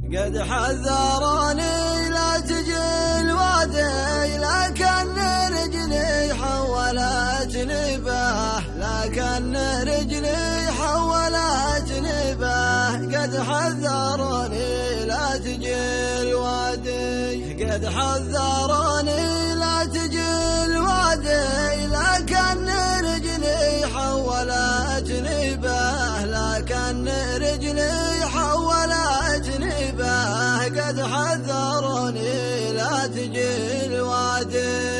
قد حذروني لا تجي الوادي، لكن رجلي حولت نباه، لكن رجلي حولت نباه. قد حذروني لا تجي الوادي، قد حذروني لا تجي الوادي، لكن رجلي حولت نباه، لكن رجلي حولت نباه. قد حذروني لا تجي الوادي.